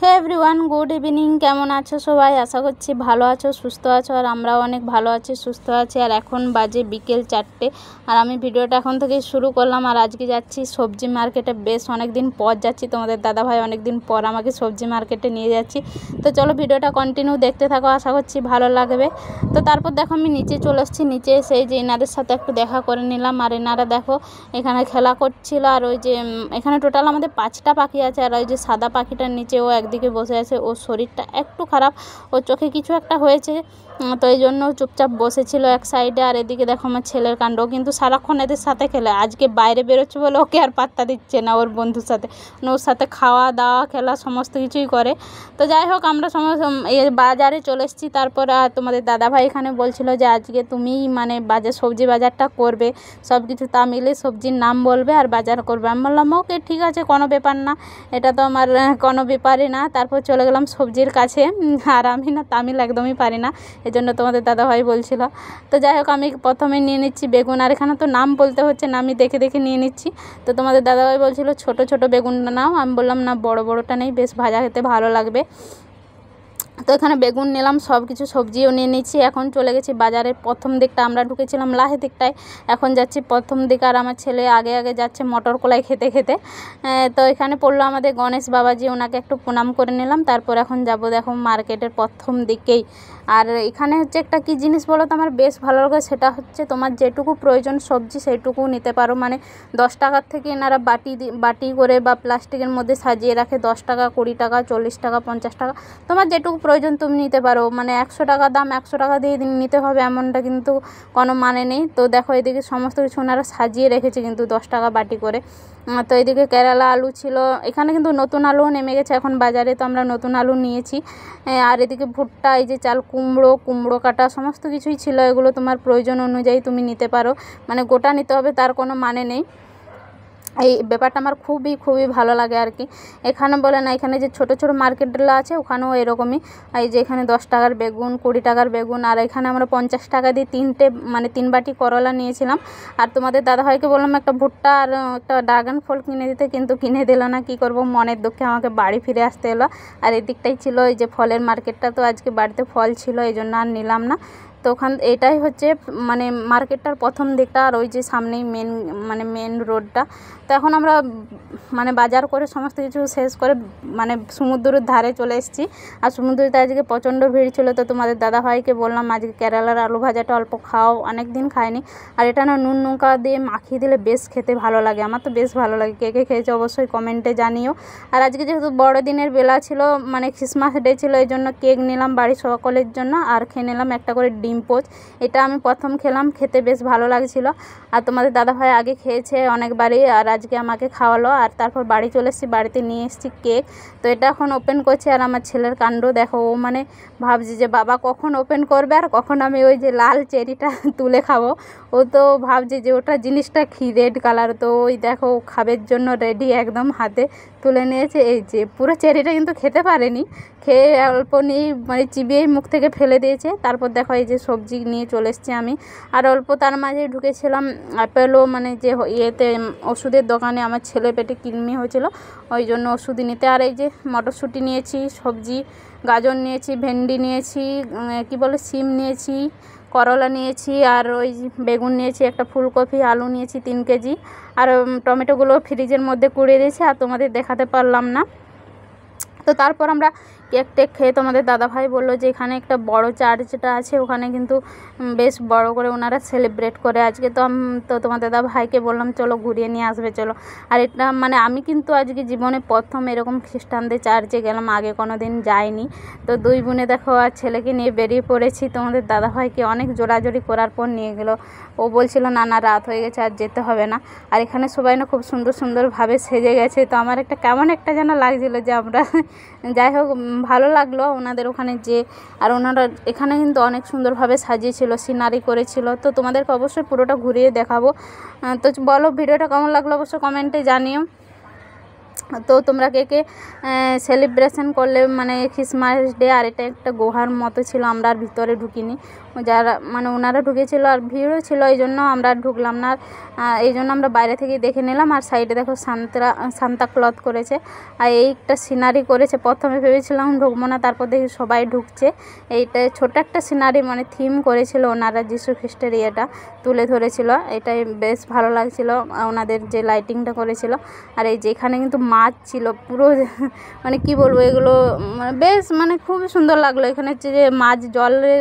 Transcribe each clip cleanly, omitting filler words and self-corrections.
হে everyone, good evening. কেমন আছো সবাই? আশা করছি ভালো আছো, সুস্থ আছো। আর আমরাও অনেক ভালো আছি, সুস্থ আছি। আর এখন বাজে বিকেল 4টে। আর আমি ভিডিওটা এখন থেকে শুরু করলাম। আর আজকে যাচ্ছি সবজি মার্কেটে। বেশ অনেক দিন পর যাচ্ছি, তোমাদের দাদাভাই অনেক দিন পর আমাকে সবজি মার্কেটে নিয়ে যাচ্ছি। তো চলো ভিডিওটা কন্টিনিউ দেখতে থাকো, আশা করছি ভালো লাগবে। তো তারপর দেখো আমি নিচে চলে এসেছি। নিচে এসে যে এনাদের সাথে একটু দেখা করে নিলাম। আর এনারা দেখো এখানে খেলা করছিল। আর ওই যে এখানে টোটাল আমাদের 5টা পাখি আছে। আর ওই যে সাদা পাখিটার নিচে ও একদিকে বসে আছে। ওর শরীরটা একটু খারাপ, ওর চোখে কিছু একটা হয়েছে, তো এই জন্য চুপচাপ বসেছিল এক সাইডে। আর এদিকে দেখো আমার ছেলের কাণ্ড, কিন্তু সারাক্ষণ এদের সাথে খেলে। আজকে বাইরে বেরোচ্ছে বলে ওকে আর পাত্তা দিচ্ছে না ওর বন্ধুর সাথে, ওর সাথে খাওয়া দাওয়া খেলা সমস্ত কিছুই করে। তো যাই হোক, আমরা বাজারে চলে এসেছি। তারপর তোমাদের দাদাভাই এখানে বলছিল যে আজকে তুমি মানে সবজি বাজারটা করবে, সব কিছু তা মিলে সবজির নাম বলবে আর বাজার করবে। আমি বললাম ওকে ঠিক আছে, কোনো ব্যাপার না, এটা তো আমার কোনো ব্যাপারই না। তারপর চলে গেলাম সবজির কাছে। আর আমি না তামিল একদমই পারি না, এই জন্য তোমাদের দাদাভাই বলছিল। তো যাই হোক, আমি প্রথমে নিয়ে নিচ্ছি বেগুন। আর এখানে তো নাম বলতে হচ্ছে না, আমি দেখে দেখে নিয়ে নিচ্ছি। তো তোমাদের দাদাভাই বলছিল ছোট ছোট বেগুনটা নাও। আমি বললাম না, বড় বড়টা নেই, বেশ ভাজা খেতে ভালো লাগবে। তো এখানে বেগুন নিলাম, সব কিছু সবজিও নিয়ে নিচ্ছি। এখন চলে গেছি বাজারের প্রথম দিকটা। আমরা ঢুকেছিলাম লাহে দিকটায়, এখন যাচ্ছি প্রথম দিকে। আর আমার ছেলে আগে আগে যাচ্ছে মটর কলাই খেতে খেতে। তো এখানে পড়লো আমাদের গণেশ বাবাজি, ওনাকে একটু প্রণাম করে নিলাম। তারপর এখন যাব দেখো মার্কেটের প্রথম দিকেই। আর এখানে হচ্ছে একটা কী জিনিস বলো তো আমার বেশ ভালো লাগে, সেটা হচ্ছে তোমার যেটুকু প্রয়োজন সবজি সেইটুকু নিতে পারো। মানে 10 টাকার থেকে এনারা বাটি করে বা প্লাস্টিকের মধ্যে সাজিয়ে রাখে। 10 টাকা, 20 টাকা, 40 টাকা, 50 টাকা, তোমার যেটুকু প্রয়োজন তুমি নিতে পারো। মানে 100 টাকা দাম, 100 টাকা দিয়ে নিতে হবে এমনটা কিন্তু কোনো মানে নেই। তো দেখো এদিকে সমস্ত কিছু ওনারা সাজিয়ে রেখেছে কিন্তু 10 টাকা বাটি করে। তো এদিকে কেরালা আলু ছিল, এখানে কিন্তু নতুন আলুও নেমে গেছে এখন বাজারে, তো আমরা নতুন আলু নিয়েছি। আর এদিকে ভুট্টা, এই যে চাল, কুমড়ো কাটা, সমস্ত কিছুই ছিল। এগুলো তোমার প্রয়োজন অনুযায়ী তুমি নিতে পারো, মানে গোটা নিতে হবে তার কোনো মানে নেই। এই ব্যাপারটা আমার খুবই খুবই ভালো লাগে আর কি। এখানে বলে না, এখানে যে ছোট ছোট মার্কেটগুলো আছে ওখানেও এরকমই। এই যে এখানে 10 টাকার বেগুন, 20 টাকার বেগুন। আর এখানে আমরা 50 টাকা দিয়ে 3 বাটি করলা নিয়েছিলাম। আর তোমাদের দাদাভাইকে বললাম একটা ভুট্টা আর একটা ড্রাগন ফল কিনে দিতে, কিন্তু কিনে দিল না। কি করব, মনের দুঃখে আমাকে বাড়ি ফিরে আসতে হলো। আর এদিকটাই ছিল এই যে ফলের মার্কেটটা, তো আজকে বাড়িতে ফল ছিল এই জন্য আর নিলাম না। তো এটাই হচ্ছে মানে মার্কেটটার প্রথম দিকটা। আর ওই যে সামনেই মেন রোডটা। তো এখন আমরা মানে বাজার করে সমস্ত কিছু শেষ করে মানে সমুদ্রের ধারে চলে এসেছি। আর সমুদ্রের ধারে আজকে প্রচণ্ড ভিড় ছিল। তো তোমাদের দাদাভাইকে বললাম আজকে কেরালার আলু ভাজাটা অল্প খাও, অনেক দিন খায়নি। আর এটা না নুন লঙ্কা দিয়ে মাখিয়ে দিলে বেশ খেতে ভালো লাগে, আমার তো বেশ ভালো লাগে। কে কে খেয়েছে অবশ্যই কমেন্টে জানিও। আর আজকে যেহেতু বড়দিনের বেলা ছিল, মানে ক্রিসমাস ডে ছিল, এই জন্য কেক নিলাম বাড়ির সকলের জন্য। আর খেয়ে নিলাম একটা করে ডিম পোচ। এটা আমি প্রথম খেলাম, খেতে বেশ ভালো লাগছিল। আর তোমাদের দাদাভাই আগে খেয়েছে অনেকবারই, আর আজকে আমাকে খাওয়ালো। আর তারপর বাড়ি চলে এসেছি, বাড়িতে নিয়ে এসেছি কেক। তো এটা এখন ওপেন করছি। আর আমার ছেলের কাণ্ড দেখো, ও মানে ভাবছি যে বাবা কখন ওপেন করবে আর কখন আমি ওই যে লাল চেরিটা তুলে খাবো। ও তো ভাবছে যে ওটা জিনিসটা কি রেড কালার। তো ওই দেখো খাবের জন্য রেডি, একদম হাতে তুলে নিয়েছে। এই যে পুরো চেরিটা কিন্তু খেতে পারেনি, খেয়ে অল্প নিয়ে মানে চিবিয়েই মুখ থেকে ফেলে দিয়েছে। তারপর দেখো এই যে সবজি নিয়ে চলে এসেছি আমি। আর অল্প তার মাঝে ঢুকেছিলাম অ্যাপেলো, মানে যে ইয়েতে ওষুধের দোকানে। আমার ছেলের পেটে কৃমি হয়েছিল, ওই জন্য ওষুধ নিতে। আর এই যে মটরশুঁটি নিয়েছি, সবজি, গাজর নিয়েছি, ভেন্ডি নিয়েছি, কি বলে সিম নিয়েছি, করলা নিয়েছি, আর ওই বেগুন নিয়েছি, একটা ফুলকপি, আলু নিয়েছি 3 কেজি। আর টমেটোগুলো ফ্রিজের মধ্যে কুড়িয়ে দিয়েছি, আর তোমাদের দেখাতে পারলাম না। তো তারপর আমরা কেক টেক খেয়ে তোমাদের দাদাভাই বললো যে এখানে একটা বড় চার্চটা আছে, ওখানে কিন্তু বেশ বড় করে ওনারা সেলিব্রেট করে আজকে। তো তোমাদের দাদাভাইকে বললাম চলো ঘুরিয়ে নিয়ে আসবে চলো। আর এটা মানে আমি কিন্তু আজকে জীবনে প্রথম এরকম খ্রিস্টানদের চার্চে গেলাম, আগে কোনো দিন যাইনি। তো 2 বোনে দেখো আর ছেলেকে নিয়ে বেরিয়ে পড়েছি। তোমাদের দাদাভাইকে অনেক জোরাজোরি করার পর নিয়ে গেলো। ও বলছিল না না রাত হয়ে গেছে আর যেতে হবে না। আর এখানে সবাই না খুব সুন্দর সুন্দরভাবে সেজে গেছে। তো আমার একটা কেমন একটা যেন লাগছিলো যে আমরা যাই হোক ভালো লাগলো ওনাদের ওখানে যে। আর ওনারা এখানে কিন্তু অনেক সুন্দরভাবে সাজিয়েছিল, সিনারি করেছিল। তো তোমাদেরকে অবশ্যই পুরোটা ঘুরিয়ে দেখাবো। তো বলো ভিডিওটা কেমন লাগলো অবশ্যই কমেন্টে জানিও। তো তোমরা কে কে সেলিব্রেশন করলে মানে ক্রিসমাস ডে। আর এটা একটা গুহার মতো ছিল, আমরা আর ভিতরে ঢুকিনি, যারা মানে ওনারা ঢুকেছিল আর ভিড়ও ছিল, এই জন্য আমরা আর ঢুকলাম না। এই জন্য আমরা বাইরে থেকে দেখে নিলাম। আর সাইডে দেখো সান্তা ক্লথ করেছে, আর এইটা সিনারি করেছে। প্রথমে ভেবেছিলাম ঢুকবো না, তারপর দেখি সবাই ঢুকছে। এইটা ছোট একটা সিনারি মানে থিম করেছিল ওনারা, যীশু খ্রিস্টের ইয়েটা তুলে ধরেছিল। এটাই বেশ ভালো লাগছিল ওনাদের যে লাইটিংটা করেছিল। আর এই যেখানে কিন্তু মাছ ছিল পুরো, মানে কি বলবো, এগুলো মানে বেশ মানে খুবই সুন্দর লাগলো। এখানে হচ্ছে যে মাছ জলে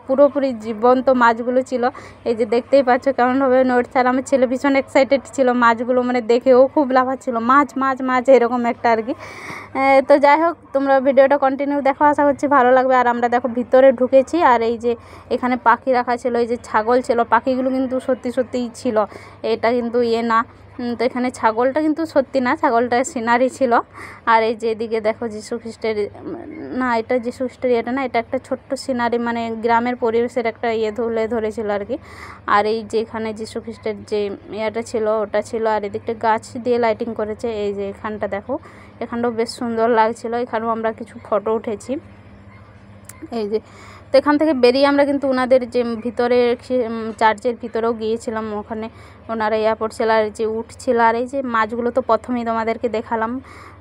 পুরোপুরি জীবন্ত মাছগুলো ছিল, এই যে দেখতেই পাচ্ছ কেমনভাবে নড়ছে। আর আমার ছেলে ভীষণ এক্সাইটেড ছিল মাছগুলো মানে দেখেও খুব লাফাচ্ছিল, মাছ মাছ মাছ এরকম একটা আর কি। তো যাই হোক, তোমরা ভিডিওটা কন্টিনিউ দেখো, আশা করছি ভালো লাগবে। আর আমরা দেখো ভিতরে ঢুকেছি, আর এই যে এখানে পাখি রাখা ছিল, এই যে ছাগল ছিল, পাখিগুলো কিন্তু সত্যি সত্যিই ছিল, এটা কিন্তু ইয়ে না। তো এখানে ছাগলটা কিন্তু সত্যি না, ছাগলটা সিনারি ছিল। আর এই যে এদিকে দেখো যীশু খ্রিস্টের, না এটা যীশু খ্রিস্টের ইয়েটা না, এটা একটা ছোট্ট সিনারি মানে গ্রামের পরিবেশের একটা ইয়ে তুলে ধরেছিল আর কি। আর এই যে এখানে যীশু খ্রিস্টের যে ইয়েটা ছিল ওটা ছিল। আর এদিকটা গাছ দিয়ে লাইটিং করেছে, এই যে এখানটা দেখো, এখানটাও বেশ সুন্দর লাগছিল। এখানেও আমরা কিছু ফটো উঠেছি, এই যে। তো এখান থেকে বেরিয়ে আমরা কিন্তু ওনাদের যে ভিতরে চার্চের ভিতরেও গিয়েছিলাম, ওখানে ওনারা এয়ারপোর্ট ছিল আর যে উঠছিল। আর এই যে মাছগুলো তো প্রথমেই তোমাদেরকে দেখালাম।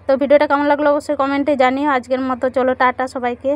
তো ভিডিওটা কেমন লাগলো অবশ্যই কমেন্টে জানিও। আজকের মতো চলো টাটা সবাইকে।